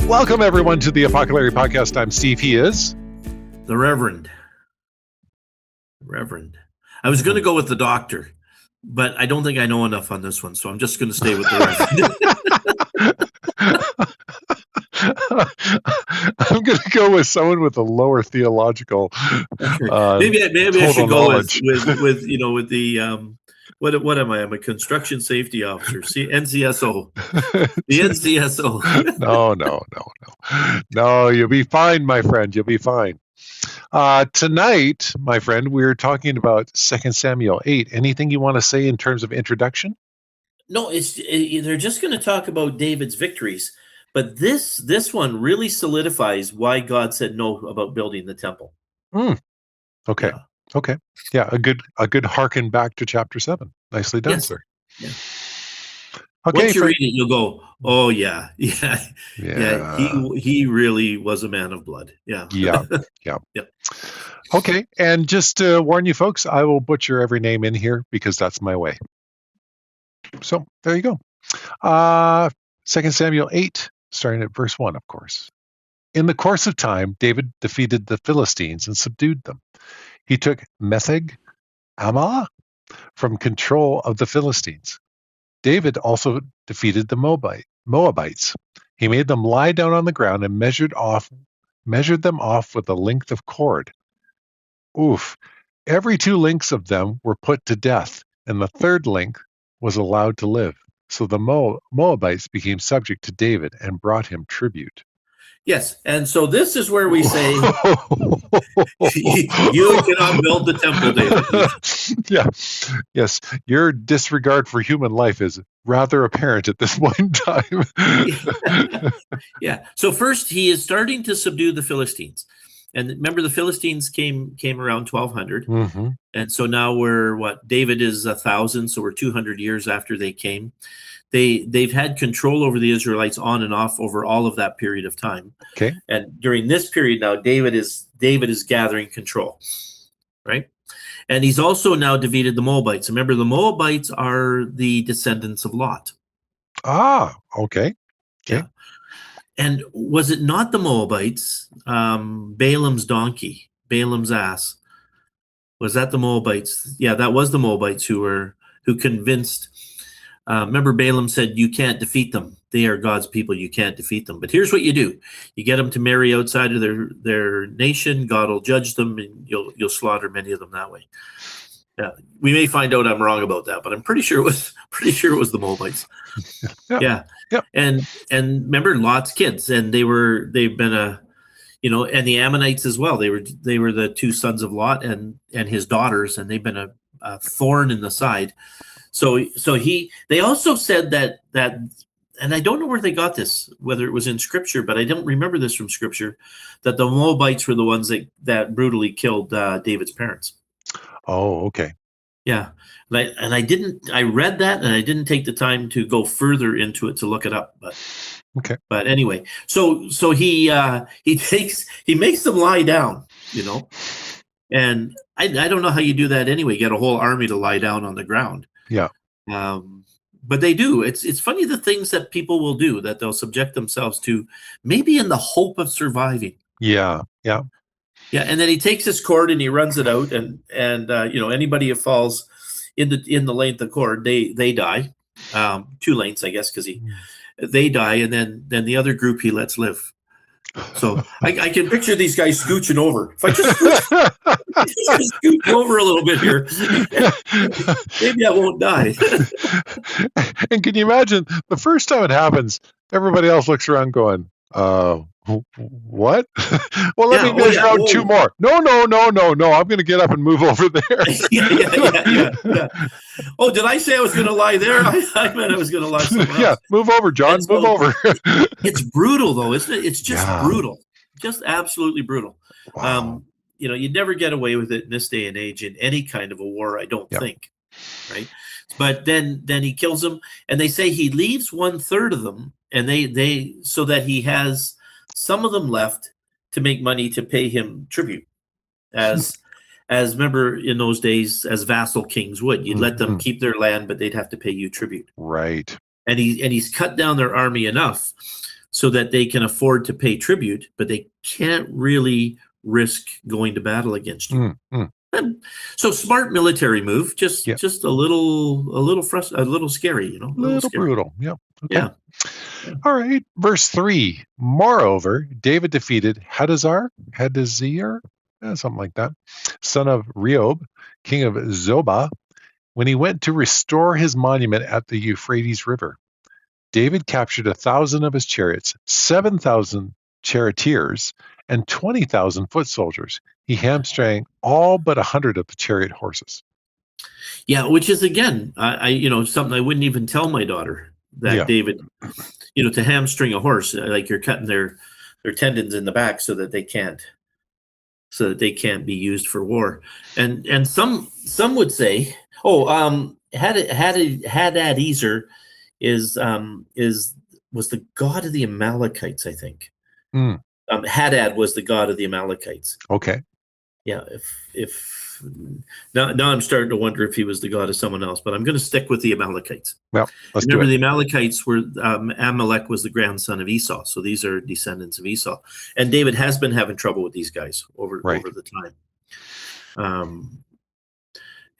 Welcome, everyone, to the Apoco-Larry podcast. I'm Steve. He is the Reverend. I was going to go with the doctor, but I don't think I know enough on this one, so I'm just going to stay with the Reverend. I'm going to go with someone with a lower theological. Maybe I should go with the what am I? I'm a construction safety officer. NCSO. The NCSO. No. You'll be fine, my friend. You'll be fine. Tonight, my friend, we're talking about 2 Samuel 8. Anything you want to say in terms of introduction? No, they're just going to talk about David's victories. But this one really solidifies why God said no about building the temple. Okay. Yeah. Okay. Yeah, a good harken back to chapter 7. Nicely done, sir. Yeah. Okay. Once you read it, you'll go, oh yeah. He really was a man of blood. Yeah. Yeah. Okay, and just to warn you folks, I will butcher every name in here because that's my way. So there you go. 2 Samuel 8, starting at verse 1, of course. In the course of time, David defeated the Philistines and subdued them. He took Metheg Ammah from control of the Philistines. David also defeated the Moabites. He made them lie down on the ground and measured them off with a length of cord. Oof. Every 2 lengths of them were put to death, and the third length was allowed to live. So the Moabites became subject to David and brought him tribute. Yes, and so this is where we say, you cannot build the temple, David. Yeah, yes, your disregard for human life is rather apparent at this point in time. Yeah, so first he is starting to subdue the Philistines. And remember, the Philistines came around 1200. Mm-hmm. And so now David is 1,000, so we're 200 years after they came. They've had control over the Israelites on and off over all of that period of time. Okay. And during this period now, David is gathering control, right? And he's also now defeated the Moabites. Remember, the Moabites are the descendants of Lot. Ah, okay. Yeah. And was it not the Moabites, Balaam's donkey, Balaam's ass? Was that the Moabites? Yeah, that was the Moabites who convinced. Remember, Balaam said, you can't defeat them. They are God's people. You can't defeat them. But here's what you do. You get them to marry outside of their nation. God will judge them, and you'll slaughter many of them that way. Yeah, we may find out I'm wrong about that, but I'm pretty sure it was the Moabites. Yeah. And remember Lot's kids, and they've been and the Ammonites as well. They were the 2 sons of Lot and his daughters, and they've been a thorn in the side. So they also said that, and I don't know where they got this, whether it was in Scripture, but I don't remember this from Scripture, that the Moabites were the ones that brutally killed David's parents. Oh, okay. Yeah, I read that, and I didn't take the time to go further into it to look it up. But okay. But anyway, so he makes them lie down, and I don't know how you do that anyway. Get a whole army to lie down on the ground. Yeah. But they do. It's funny the things that people will do, that they'll subject themselves to, maybe in the hope of surviving. Yeah. Yeah, and then he takes his cord and he runs it out, and anybody who falls in the length of cord, they die. 2 lengths, I guess, because they die, and then the other group he lets live. So I can picture these guys scooching over. If I just scooch over a little bit here, maybe I won't die. And can you imagine the first time it happens, everybody else looks around going, what? Well, let me measure out 2 more. No. I'm going to get up and move over there. Yeah. Oh, did I say I was going to lie there? I meant I was going to lie somewhere else. Yeah, move over, John. Move over. It's brutal, though, isn't it? It's just brutal. Just absolutely brutal. Wow. You'd never get away with it in this day and age in any kind of a war, I don't think. Right? But then he kills them, and they say he leaves 1/3 of them, and they so that he has some of them left to make money to pay him tribute, as remember in those days, as vassal kings would. You'd let them keep their land, but they'd have to pay you tribute. Right. And he's cut down their army enough so that they can afford to pay tribute, but they can't really risk going to battle against you. And so smart military move, just a little scary, A little brutal. Yep. Okay. Yeah. All right. Verse 3. Moreover, David defeated Hadazar, something like that, son of Rehob, king of Zobah, when he went to restore his monument at the Euphrates River. David captured 1,000 of his chariots, 7,000 charioteers, and 20,000 foot soldiers. He hamstrung all but 100 of the chariot horses. Yeah, which is again, something I wouldn't even tell my daughter that David, to hamstring a horse, like you're cutting their tendons in the back so that they can't be used for war. And some would say, Hadadezer was the god of the Amalekites, I think. Hadad was the god of the Amalekites. Okay. Yeah, if now I'm starting to wonder if he was the god of someone else, but I'm going to stick with the Amalekites. Well, let's remember do it. The Amalekites were Amalek was the grandson of Esau, so these are descendants of Esau, and David has been having trouble with these guys over the time.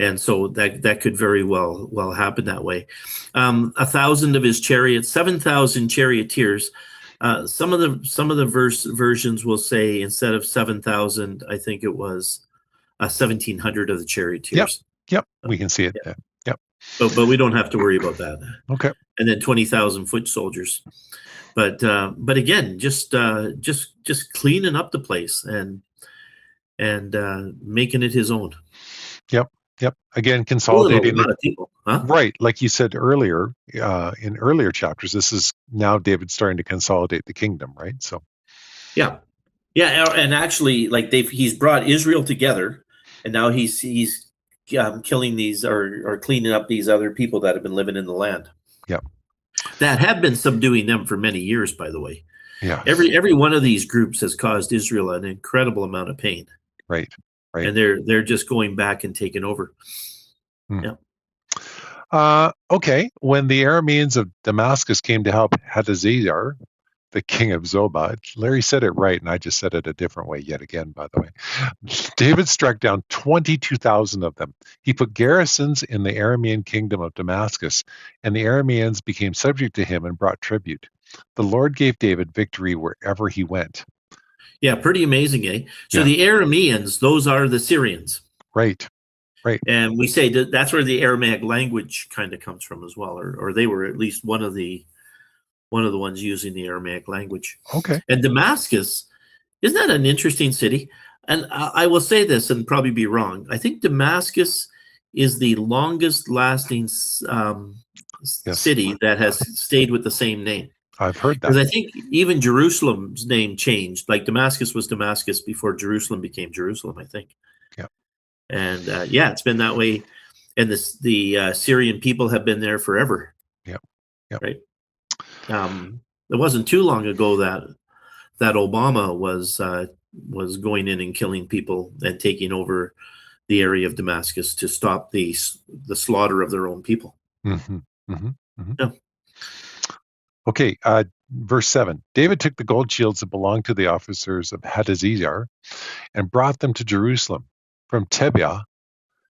And so that could very well happen that way. 1,000 of his chariots, 7,000 charioteers. Some of the versions will say instead of 7,000, I think it was 1,700 of the charioteers. Yep, we can see it. Yep. But we don't have to worry about that. Okay. And then 20,000 foot soldiers. But again, just cleaning up the place and making it his own. Yep. Again, consolidating a lot of people, huh? Right, like you said earlier, in earlier chapters, this is now David starting to consolidate the kingdom, right? So, yeah, and actually, like he's brought Israel together, and now he's killing these or cleaning up these other people that have been living in the land. Yeah, that have been subduing them for many years, by the way. Yeah, every one of these groups has caused Israel an incredible amount of pain. Right. And they're just going back and taking over. Yeah. Okay. When the Arameans of Damascus came to help Hadadezer, the king of Zobah, Larry said it right, and I just said it a different way yet again, by the way. David struck down 22,000 of them. He put garrisons in the Aramean kingdom of Damascus, and the Arameans became subject to him and brought tribute. The Lord gave David victory wherever he went. Yeah, pretty amazing, eh? So the Arameans, those are the Syrians. Right. And we say that's where the Aramaic language kind of comes from as well, or they were at least one of the ones using the Aramaic language. Okay. And Damascus, isn't that an interesting city? And I will say this and probably be wrong. I think Damascus is the longest lasting city that has stayed with the same name. I've heard that. Because I think even Jerusalem's name changed. Like Damascus was Damascus before Jerusalem became Jerusalem, I think. Yeah. And it's been that way. And the Syrian people have been there forever. Yep. Right. It wasn't too long ago that Obama was going in and killing people and taking over the area of Damascus to stop the slaughter of their own people. Mm-hmm. Mm-hmm. Mm-hmm. Yeah. Okay, verse 7. David took the gold shields that belonged to the officers of Hadadezer and brought them to Jerusalem from Tebah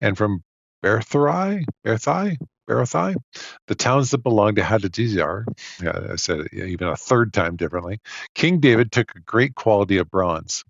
and from Berothai, the towns that belonged to Hadadezer. Yeah, I said it even a third time differently. King David took a great quality of bronze.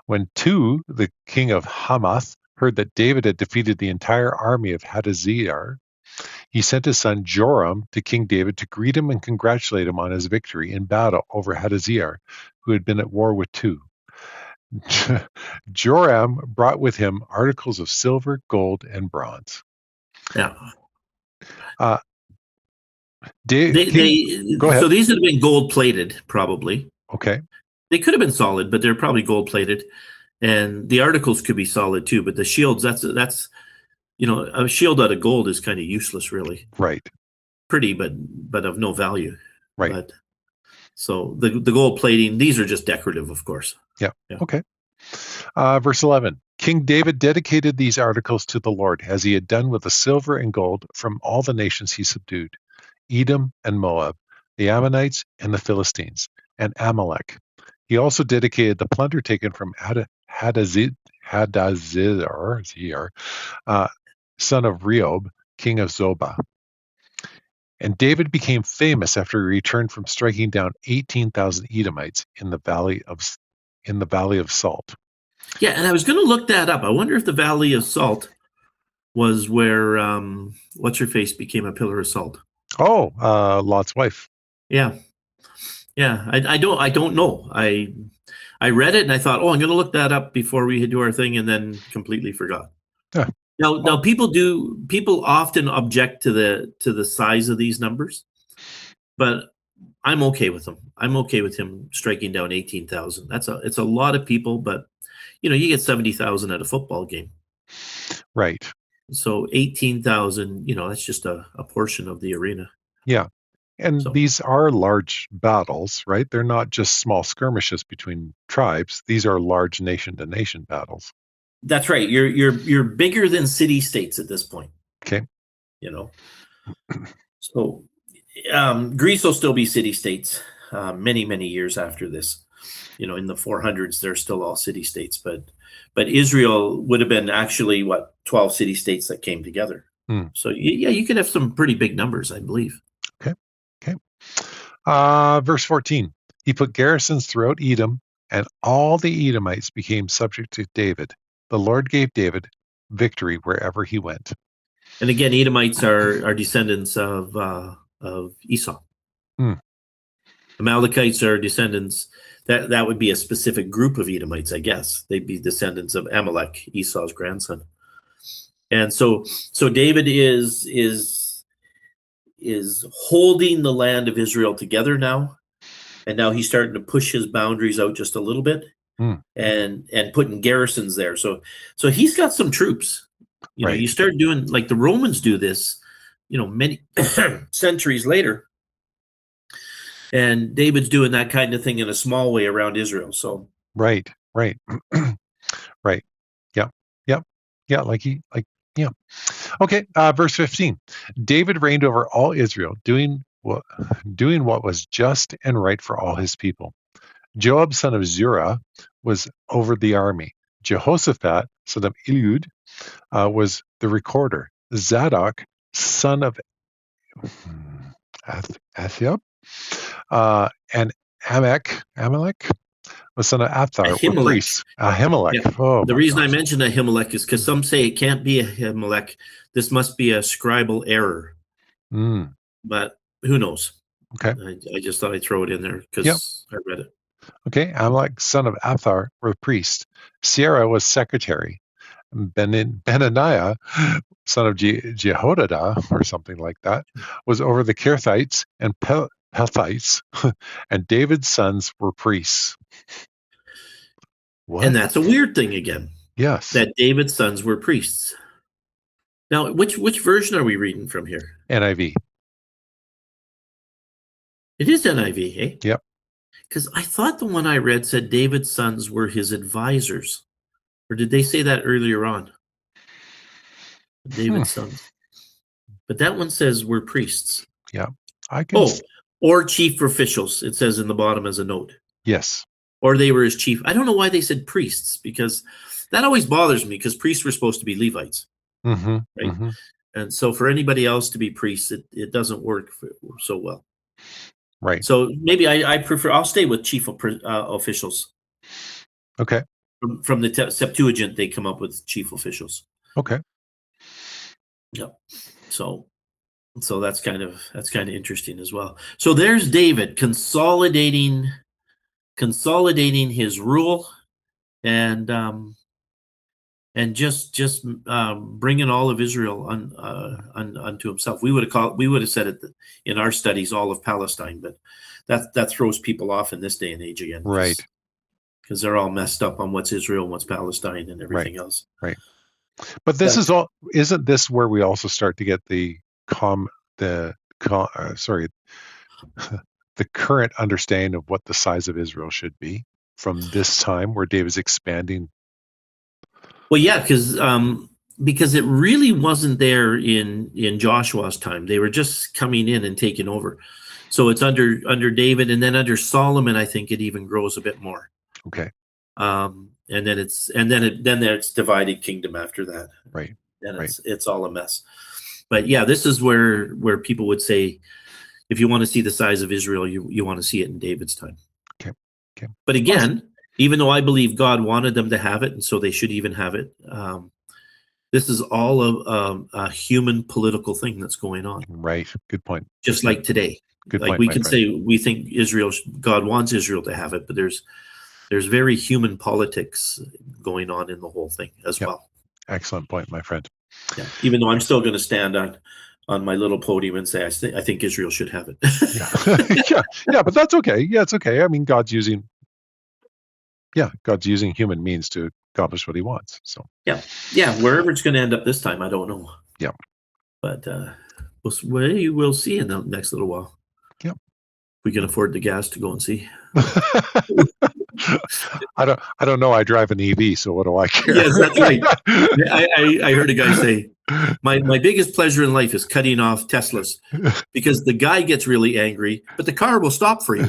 When Tu, the king of Hamath, heard that David had defeated the entire army of Hadadezer, he sent his son Joram to King David to greet him and congratulate him on his victory in battle over Hadadezer, who had been at war with Tu. Joram brought with him articles of silver, gold, and bronze. Yeah. Go ahead. So these would have been gold-plated, probably. Okay. They could have been solid, but they're probably gold-plated. And the articles could be solid, too. But the shields, that's a shield out of gold is kind of useless, really. Right. Pretty, but of no value. Right. But, so the gold plating, these are just decorative, of course. Yeah. Okay. Verse 11. King David dedicated these articles to the Lord, as he had done with the silver and gold from all the nations he subdued, Edom and Moab, the Ammonites, and the Philistines, and Amalek. He also dedicated the plunder taken from Hadazir, son of Rehob, king of Zobah. And David became famous after he returned from striking down 18,000 Edomites in the Valley of Salt. Yeah, and I was going to look that up. I wonder if the Valley of Salt was where what's her face became a pillar of salt. Oh, Lot's wife. Yeah, yeah. I don't know. I read it and I thought, oh, I'm going to look that up before we do our thing, and then completely forgot. Yeah. Now people often object to the size of these numbers, but I'm okay with them. I'm okay with him striking down 18,000. It's a lot of people, but you get 70,000 at a football game. Right. So 18,000, that's just a portion of the arena. Yeah. And these are large battles, right? They're not just small skirmishes between tribes. These are large nation-to-nation battles. That's right. You're bigger than city-states at this point. Okay. So Greece will still be city-states many, many years after this. In the 400s, they're still all city-states. But Israel would have been actually, 12 city-states that came together. So, yeah, you could have some pretty big numbers, I believe. Okay. Verse 14, he put garrisons throughout Edom, and all the Edomites became subject to David. The Lord gave David victory wherever he went. And again, Edomites are descendants of Esau. Amalekites are descendants. That would be a specific group of Edomites, I guess. They'd be descendants of Amalek, Esau's grandson. And so David is holding the land of Israel together now, and now he's starting to push his boundaries out just a little bit, and putting garrisons there. So he's got some troops. You start doing like the Romans do this, many centuries later. And David's doing that kind of thing in a small way around Israel. So right. Yeah. Okay. Verse 15. David reigned over all Israel, doing what was just and right for all his people. Joab, son of Zerah, was over the army. Jehoshaphat, son of Eliud, was the recorder. Zadok, son of Athiab, and Amalek, the son of Athar, were priests. Ahimelech. Yeah. Oh, the reason I mentioned Ahimelech is because some say it can't be Ahimelech. This must be a scribal error. But who knows? Okay. I just thought I'd throw it in there because I read it. Okay. Amalek, son of Athar, were priests. Sierra was secretary. Benaniah, son of Jehoiada, or something like that, was over the Kirthites and Pethites, and David's sons were priests. What? And that's a weird thing again. Yes. That David's sons were priests. Now, which version are we reading from here? NIV. It is NIV, eh? Yep. Because I thought the one I read said David's sons were his advisors. Or did they say that earlier on? David's sons. But that one says we're priests. Yeah. Or chief officials, it says in the bottom as a note. Yes. Or they were his chief. I don't know why they said priests, because that always bothers me, because priests were supposed to be Levites. Right? And so for anybody else to be priests, it doesn't work so well. Right. So maybe I'll stay with chief officials. Okay. From the Septuagint, they come up with chief officials. Okay. Yeah. So that's kind of interesting as well. So there's David consolidating his rule, and just bringing all of Israel unto himself. We would have said it in our studies, all of Palestine, but that throws people off in this day and age again, right? Because they're all messed up on what's Israel and what's Palestine and everything else. Right. But this is all. Isn't this where we also start to get the current understanding of what the size of Israel should be from this time where David's expanding? Well, yeah, because it really wasn't there in Joshua's time. They were just coming in and taking over. So it's under David, and then under Solomon, I think it even grows a bit more. Okay. And then it's divided kingdom after that. Right. Then Right. it's all a mess. But yeah, this is where people would say, if you want to see the size of Israel, you want to see it in David's time. Okay. But again, even though I believe God wanted them to have it, and so they should even have it, this is all a human political thing that's going on. Right. Good point. Just like today. Good like point, we my can friend. say we think God wants Israel to have it, but there's very human politics going on in the whole thing as well. Excellent point, my friend. Yeah. Even though I'm still going to stand on my little podium and say I think Israel should have it. yeah, but that's okay. Yeah, it's okay. I mean, God's using human means to accomplish what He wants. So yeah, wherever it's going to end up this time, I don't know. Yeah, but we'll see in the next little while. Yeah, we can afford the gas to go and see. I don't know. I drive an EV, so what do I care? Yes, that's right. I heard a guy say, my biggest pleasure in life is cutting off Teslas, because the guy gets really angry, but the car will stop for you.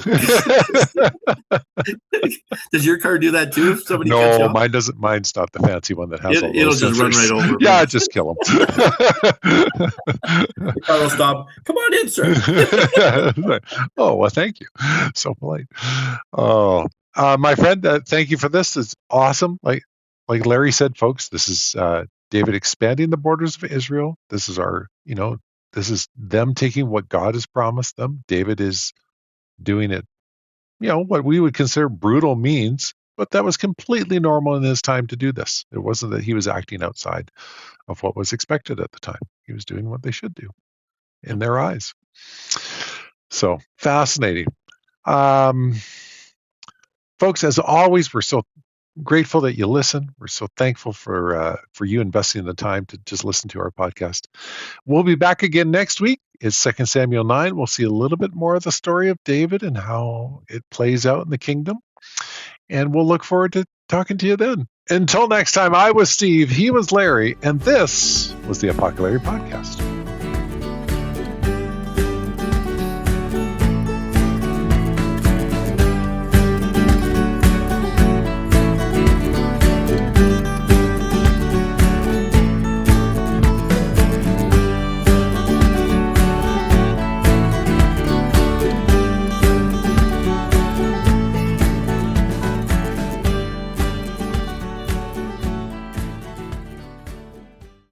Does your car do that too? If somebody cuts you off? Mine doesn't. Mine's not the fancy one that has all those it'll just run right over. Yeah, just kill him. The car will stop. Come on in, sir. Oh, well, thank you. So polite. Oh, my friend, thank you for this. It's awesome. Like Larry said, folks, this is David expanding the borders of Israel. This is this is them taking what God has promised them. David is doing it, what we would consider brutal means, but that was completely normal in his time to do this. It wasn't that he was acting outside of what was expected at the time. He was doing what they should do in their eyes. So fascinating. Folks, as always, we're so grateful that you listen. We're so thankful for you investing the time to just listen to our podcast. We'll be back again next week. It's 2 Samuel 9. We'll see a little bit more of the story of David and how it plays out in the kingdom. And we'll look forward to talking to you then. Until next time, I was Steve, he was Larry, and this was the Apoco-Larry Podcast.